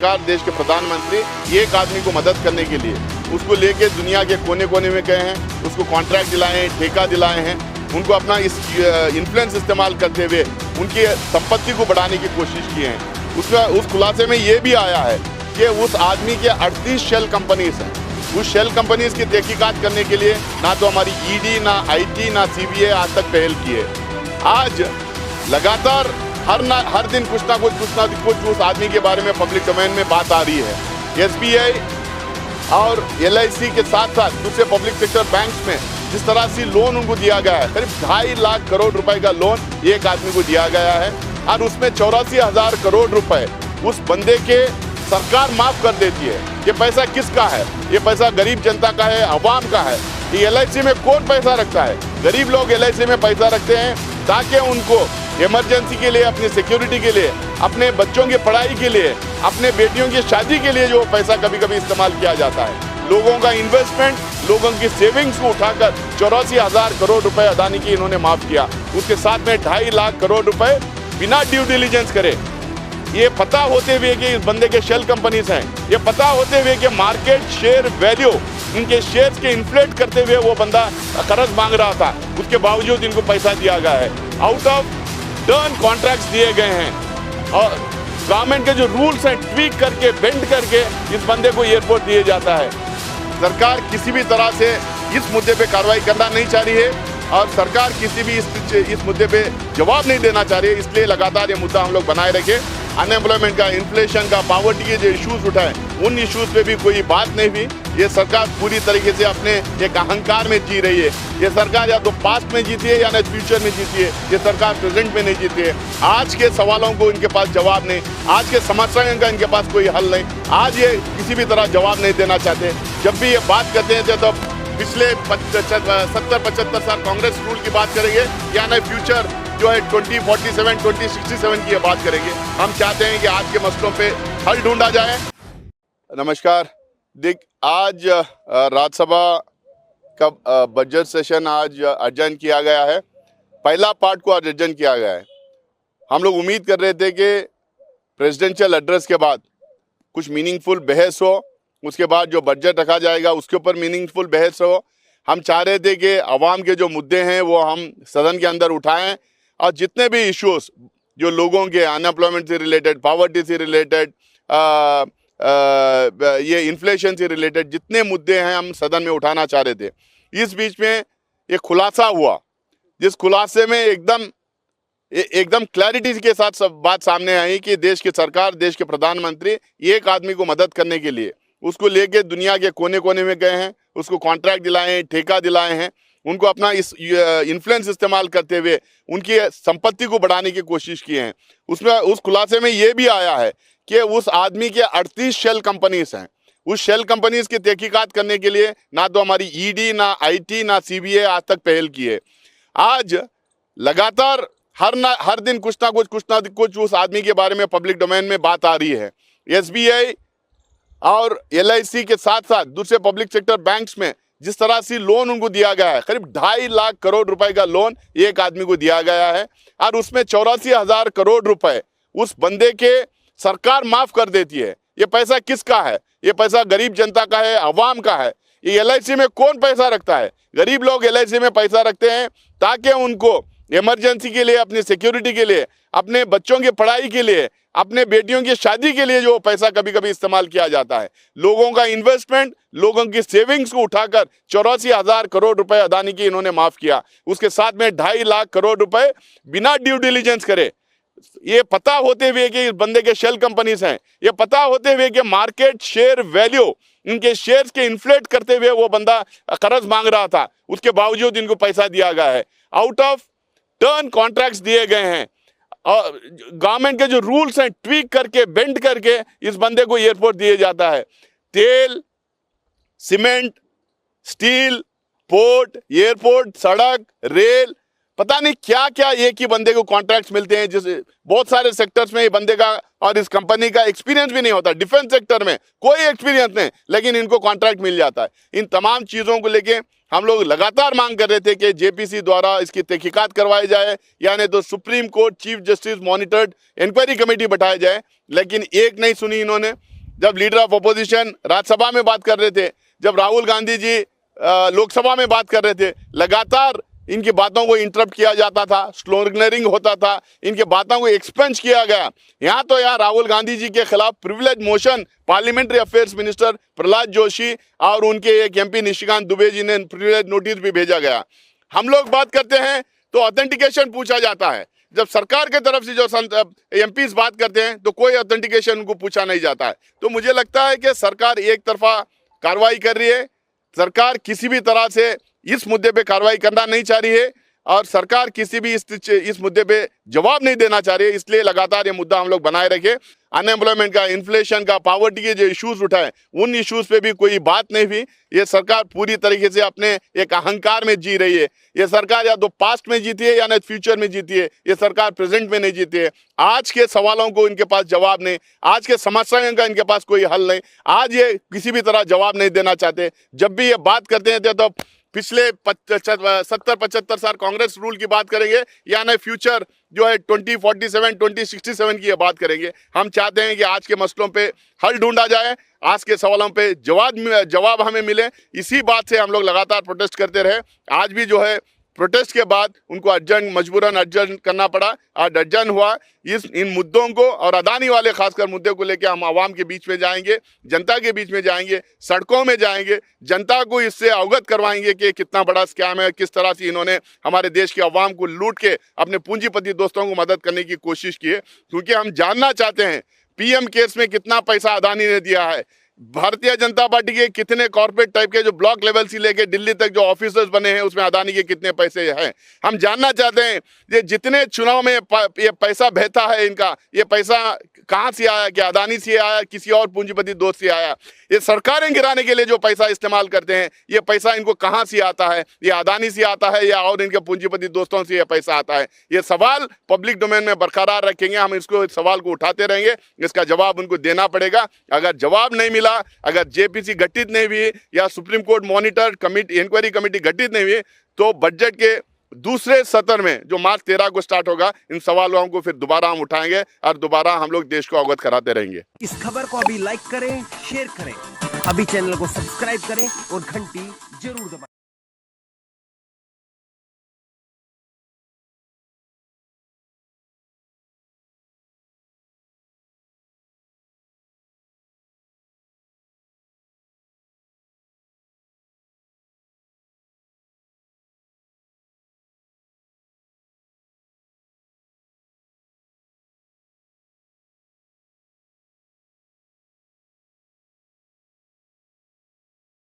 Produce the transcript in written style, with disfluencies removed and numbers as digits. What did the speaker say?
सरकार, देश के प्रधानमंत्री एक आदमी को मदद करने के लिए उसको लेके दुनिया के कोने कोने में गए हैं, उसको कॉन्ट्रैक्ट दिलाए हैं, ठेका दिलाए हैं, उनको अपना इस इन्फ्लुएंस इस्तेमाल करते हुए उनकी संपत्ति को बढ़ाने की कोशिश की है। उसमें उस खुलासे में ये भी आया है कि उस आदमी के 38 शेल कंपनीज हैं। उस शेल कंपनीज की तहकीकात करने के लिए ना तो हमारी ईडी, ना आईटी, ना सीबीआई आज तक पहल की है। आज लगातार हर दिन कुछ ना कुछ उस आदमी के बारे में पब्लिक डोमेन में बात आ रही है। एसबीआई और एलआईसी के साथ साथ दूसरे पब्लिक सेक्टर बैंक्स में जिस तरह से लोन उनको दिया गया है, करीब 2.5 लाख करोड़ रुपए का लोन एक आदमी को दिया गया है और उसमें 84,000 करोड़ रुपए उस बंदे के सरकार माफ कर देती है। ये पैसा किसका है? ये पैसा गरीब जनता का है, अवाम का है। ये एलआईसी में कौन पैसा रखता है? गरीब लोग एलआईसी में पैसा रखते हैं ताकि उनको इमरजेंसी के लिए, अपनी सिक्योरिटी के लिए, अपने बच्चों की पढ़ाई के लिए, अपने बेटियों की शादी के लिए जो पैसा कभी कभी इस्तेमाल किया जाता है। लोगों का इन्वेस्टमेंट, लोगों की सेविंग्स को उठाकर 84,000 करोड़ रुपए अदानी की इन्होंने माफ किया। उसके साथ में 2.5 लाख करोड़ रुपए बिना ड्यू डिलीजेंस करे, ये पता होते हुए कि इस बंदे के शेल कंपनीज हैं, ये पता होते हुए कि मार्केट शेयर वैल्यू इनके शेयर्स के इन्फ्लेट करते हुए वो बंदा कर्ज मांग रहा था, उसके बावजूद इनको पैसा दिया गया है। आउट ऑफ टर्न कॉन्ट्रैक्ट्स दिए गए हैं और गवर्नमेंट के जो रूल्स हैं ट्वीक करके, बेंड करके इस बंदे को एयरपोर्ट दिया जाता है। सरकार किसी भी तरह से इस मुद्दे पे कार्रवाई करना नहीं चाह रही है और सरकार किसी भी इस मुद्दे पे जवाब नहीं देना चाह रही है। इसलिए लगातार ये मुद्दा हम लोग बनाए रखे। अनएम्प्लॉयमेंट का, इन्फ्लेशन का, पॉवर्टी के जो इश्यूज उठाए उन इश्यूज पे भी कोई बात नहीं हुई। ये सरकार पूरी तरीके से अपने एक अहंकार में जी रही है। ये सरकार या तो पास्ट में जीती है या ना फ्यूचर में जीती है। ये सरकार प्रेजेंट में नहीं जीती है। आज के सवालों को इनके पास जवाब नहीं, आज के समस्याओं का इनके पास कोई हल नहीं। आज ये किसी भी तरह जवाब नहीं देना चाहते। जब भी ये बात करते हैं तो पिछले 70-75 साल कांग्रेस रूल की बात करेंगे या ना फ्यूचर जो है 2047, 2067 की बात करेंगे। हम चाहते हैं कि आज के मसलों पे हल ढूंढा जाए। नमस्कार। देख, आज राज्यसभा का बजट सेशन आज अर्जन किया गया है। पहला पार्ट को आज अर्जन किया गया है। हम लोग उम्मीद कर रहे थे कि प्रेसिडेंशियल एड्रेस के बाद कुछ मीनिंगफुल बहस हो, उसके बाद जो बजट रखा जाएगा उसके ऊपर मीनिंगफुल बहस हो। हम चाह रहे थे कि आवाम के जो मुद्दे हैं वो हम सदन के अंदर उठाएं और जितने भी इश्यूज जो लोगों के अनएम्प्लॉयमेंट से रिलेटेड, पॉवर्टी से रिलेटेड, ये इन्फ्लेशन से रिलेटेड जितने मुद्दे हैं हम सदन में उठाना चाह रहे थे। इस बीच में एक खुलासा हुआ, जिस खुलासे में एकदम क्लैरिटी के साथ सब बात सामने आई कि देश की सरकार, देश के प्रधानमंत्री एक आदमी को मदद करने के लिए उसको लेके दुनिया के कोने कोने में गए हैं, उसको कॉन्ट्रैक्ट दिलाए हैं, ठेका दिलाए हैं, उनको अपना इस इन्फ्लुएंस इस्तेमाल करते हुए उनकी संपत्ति को बढ़ाने की कोशिश की है। उसमें उस खुलासे में ये भी आया है कि उस आदमी के 38 शेल कंपनीज हैं। उस शेल कंपनीज की तहकीकात करने के लिए ना तो हमारी ईडी, ना आईटी, ना सीबीआई आज तक पहल की है। आज लगातार हर दिन कुछ ना कुछ उस आदमी के बारे में पब्लिक डोमेन में बात आ रही है। एसबीआई और एलआईसी के साथ साथ दूसरे पब्लिक सेक्टर बैंक्स में जिस तरह से लोन उनको दिया गया है, करीब 2.5 लाख करोड़ रुपए का लोन एक आदमी को दिया गया है और उसमें 84,000 करोड़ रुपए उस बंदे के सरकार माफ कर देती है। ये पैसा किसका है? ये पैसा गरीब जनता का है, अवाम का है। ये एलआईसी में कौन पैसा रखता है? गरीब लोग एलआईसी में पैसा रखते हैं ताकि उनको इमरजेंसी के लिए, अपनी सिक्योरिटी के लिए, अपने बच्चों की पढ़ाई के लिए, अपने बेटियों की शादी के लिए जो पैसा कभी कभी इस्तेमाल किया जाता है। लोगों का इन्वेस्टमेंट, लोगों की सेविंग्स को उठाकर 84,000 करोड़ रुपए अदानी की इन्होंने माफ किया। उसके साथ में 2.5 लाख करोड़ रुपए बिना ड्यू डिलीजेंस करे, ये पता होते हुए कि इस बंदे के शेल कंपनीज हैं, ये पता होते हुए कि मार्केट शेयर वैल्यू इनके शेयर्स के इन्फ्लेट करते हुए वो बंदा कर्ज मांग रहा था, उसके बावजूद इनको पैसा दिया गया है। आउट ऑफ टर्न कॉन्ट्रैक्ट्स दिए गए हैं और गवर्नमेंट के जो रूल्स हैं ट्वीक करके, बेंड करके इस बंदे को एयरपोर्ट दिया जाता है। तेल, सीमेंट, स्टील, पोर्ट, एयरपोर्ट, सड़क, रेल, पता नहीं क्या क्या एक ही बंदे को कॉन्ट्रैक्ट्स मिलते हैं। जिस बहुत सारे सेक्टर्स में ये बंदे का और इस कंपनी का एक्सपीरियंस भी नहीं होता। डिफेंस सेक्टर में कोई एक्सपीरियंस नहीं, लेकिन इनको कॉन्ट्रैक्ट मिल जाता है। इन तमाम चीज़ों को लेके हम लोग लगातार मांग कर रहे थे कि जेपीसी द्वारा इसकी तहकीकात करवाई जाए, यानी तो Supreme Court chief justice monitored inquiry committee बैठाया जाए, लेकिन एक नहीं सुनी इन्होंने। जब लीडर ऑफ अपोजिशन राज्यसभा में बात कर रहे थे, जब राहुल गांधी जी लोकसभा में बात कर रहे थे, लगातार इनकी बातों को इंटरप्ट किया जाता था, स्लोगनरिंग होता था, इनके बातों को एक्सपेंज किया गया। यहाँ तो यहाँ राहुल गांधी जी के खिलाफ privilege motion parliamentary affairs minister Prahlad Joshi और उनके एक एमपी निशिकांत दुबे जी ने प्रिविलेज नोटिस भी भेजा गया। हम लोग बात करते हैं तो ऑथेंटिकेशन पूछा जाता है। जब सरकार के तरफ से जो एमपीज बात करते हैं तो कोई ऑथेंटिकेशन उनको पूछा नहीं जाता है। तो मुझे लगता है कि सरकार एक तरफा कार्रवाई कर रही है, सरकार किसी भी तरह से इस मुद्दे पे कार्रवाई करना नहीं चाह रही है और सरकार किसी भी इस मुद्दे पे जवाब नहीं देना चाह रही है। इसलिए लगातार ये मुद्दा हम लोग बनाए रखे। अनएम्प्लॉयमेंट का, इन्फ्लेशन का, पॉवर्टी के जो इश्यूज उठाए, उन इश्यूज पे भी कोई बात नहीं हुई। ये सरकार पूरी तरीके से अपने एक अहंकार में जी रही है। ये सरकार या तो पास्ट में जीती है या नहीं फ्यूचर में जीती है। ये सरकार प्रेजेंट में नहीं जीती है। आज के सवालों को इनके पास जवाब नहीं, आज के समस्याओं का इनके पास कोई हल नहीं। आज ये किसी भी तरह जवाब नहीं देना चाहते। जब भी ये बात करते हैं तो पिछले 70-75 साल कांग्रेस रूल की बात करेंगे या नहीं फ्यूचर जो है 2047 2067 की ये बात करेंगे। हम चाहते हैं कि आज के मसलों पे हल ढूंढा जाए, आज के सवालों पे जवाब हमें मिले। इसी बात से हम लोग लगातार प्रोटेस्ट करते रहे। आज भी जो है प्रोटेस्ट के बाद उनको मजबूरन अर्जेंट करना पड़ा। आज अर्जेंट हुआ। इन मुद्दों को और अदानी वाले खासकर मुद्दे को लेकर हम आवाम के बीच में जाएंगे, जनता के बीच में जाएंगे, सड़कों में जाएंगे, जनता को इससे अवगत करवाएंगे कि कितना बड़ा स्कैम है, किस तरह से इन्होंने हमारे देश के अवाम को लूट के अपने पूंजीपति दोस्तों को मदद करने की कोशिश की है। क्योंकि हम जानना चाहते हैं पीएम केयर्स में कितना पैसा अदानी ने दिया है, भारतीय जनता पार्टी के कितने कॉर्पोरेट टाइप के जो ब्लॉक लेवल से लेके दिल्ली तक जो ऑफिसर्स बने हैं उसमें अदानी के कितने पैसे हैं। हम जानना चाहते हैं ये जितने चुनाव में ये पैसा बहता है, इनका ये पैसा कहाँ से आया, क्या अदानी से आया, किसी और पूंजीपति दोस्त से आया? ये सरकारें गिराने के लिए जो पैसा इस्तेमाल करते हैं, ये पैसा इनको कहाँ से आता है? ये अदानी से आता है या और इनके पूंजीपति दोस्तों से ये पैसा आता है? ये सवाल पब्लिक डोमेन में बरकरार रखेंगे। हम इसको सवाल को उठाते रहेंगे, इसका जवाब उनको देना पड़ेगा। अगर जवाब नहीं मिला, अगर जेपीसी गठित नहीं हुई या Supreme Court monitor committee inquiry committee गठित नहीं हुई, तो बजट के दूसरे सत्र में जो मार्च 13 को स्टार्ट होगा, इन सवालों को फिर दोबारा हम उठाएंगे और दोबारा हम लोग देश को अवगत कराते रहेंगे। इस खबर को अभी लाइक करें, शेयर करें, अभी चैनल को सब्सक्राइब करें और घंटी जरूर दबाएं।